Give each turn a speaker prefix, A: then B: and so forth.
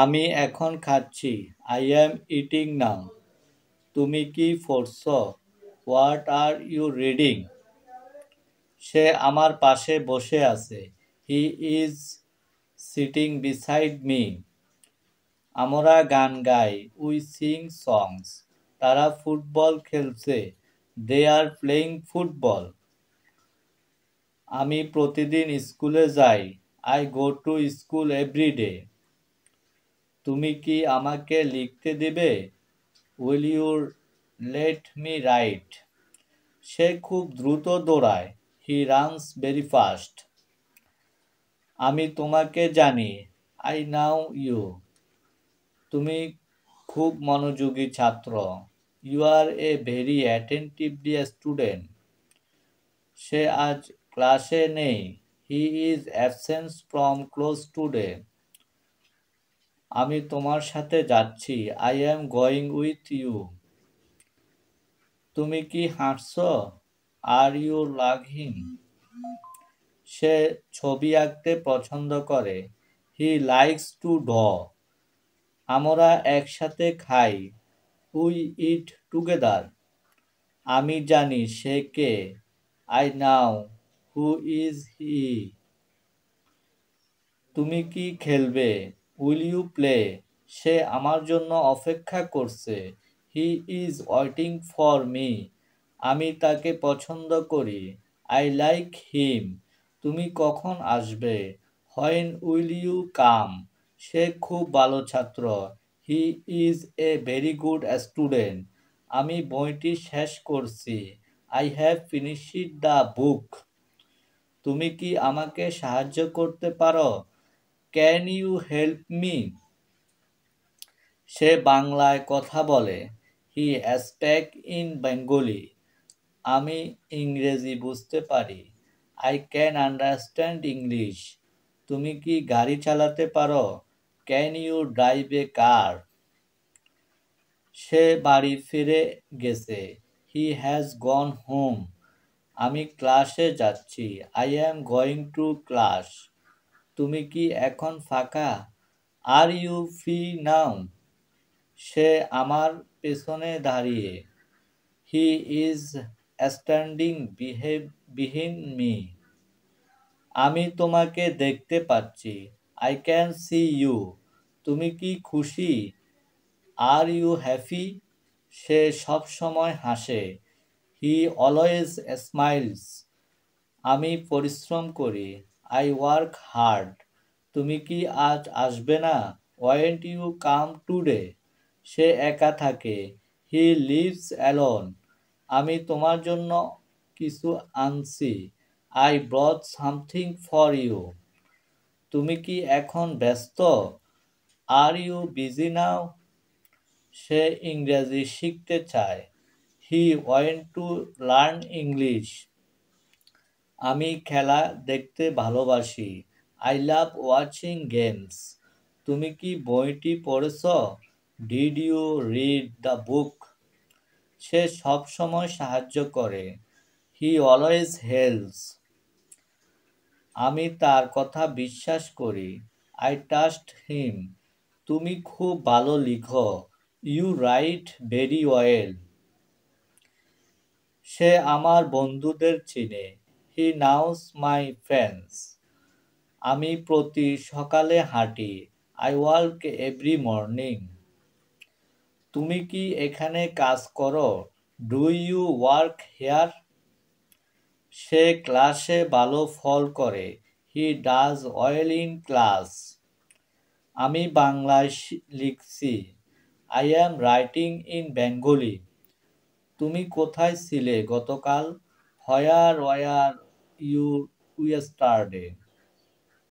A: আমি এখন খাচ্ছি। I am eating now. তুমি কি পড়ছো? What are you reading? সে আমার পাশে বসে আছে। He is sitting beside me. আমরা গান গাই। We sing songs. তারা ফুটবল খেলছে। They are playing football. আমি প্রতিদিন স্কুলে যাই। I go to school every day. তুমি কি আমাকে লিখতে দিবে? Will you let me write? সে খুব দ্রুত দৌড়ায়। He runs very fast. আমি তোমাকে জানি। I know you. তুমি খুব মনোযোগী ছাত্র। You are a very attentive student. সে আজ ক্লাসে নেই। He is absent from class today. আমি তোমার সাথে যাচ্ছি। I am going with you. তুমি কি হাঁটছো? Are you laughing? সে ছবি আঁকতে পছন্দ করে। He likes to draw. আমরা একসাথে খাই। We eat together. আমি জানি সে কে। I know who is he. তুমি কি খেলবে? Will you play? সে আমার জন্য অপেক্ষা করছে। He is waiting for me. আমি তাকে পছন্দ করি। I like him. তুমি কখন আসবে? When will you come? সে খুব ভালো ছাত্র। He is a very good student. আমি বইটি শেষ করছি। I have finished the book. তুমি কি আমাকে সাহায্য করতে পারো? Can you help me? সে বাংলায় কথা বলে। He speaks in Bengali. আমি ইংরেজি বুঝতে পারি। I can understand English. তুমি কি গাড়ি চালাতে পারো? Can you drive a car? সে বাড়ি ফিরে গেছে। He has gone home. আমি ক্লাসে যাচ্ছি। I am going to class. তুমি কি এখন ফাঁকা? Are you free now? সে আমার পেছনে দাঁড়িয়ে। He is standing behind me. আমি তোমাকে দেখতে পাচ্ছি। I can see you. তুমি কি খুশি? Are you happy? সে সবসময় হাসে। He always smiles. আমি পরিশ্রম করি। I work hard. তুমি কি আজ আসবে না? Won't you come today? সে একা থাকে। He lives alone. আমি তোমার জন্য কিছু আনছি। I brought something for you. তুমি কি এখন ব্যস্ত? Are you busy now? সে ইংরেজি শিখতে চায়। He wants to learn English. আমি খেলা দেখতে ভালোবাসি। I love watching games. তুমি কি বইটি পড়েছ? Did you read the book? সে সবসময় সাহায্য করে। He always helps. আমি তার কথা বিশ্বাস করি। I trust him. তুমি খুব ভালো লিখো। You write very well. সে আমার বন্ধুদের চিনে। He knows my friends. আমি প্রতি সকালে হাঁটি। I walk every morning. তুমি কি এখানে কাজ করো? Do you work here? সে ক্লাসে ভালো ফল করে। He does well in class. আমি বাংলায় লিখছি। I am writing in Bengali. তুমি কোথায় ছিলে গতকাল? Where were you yesterday?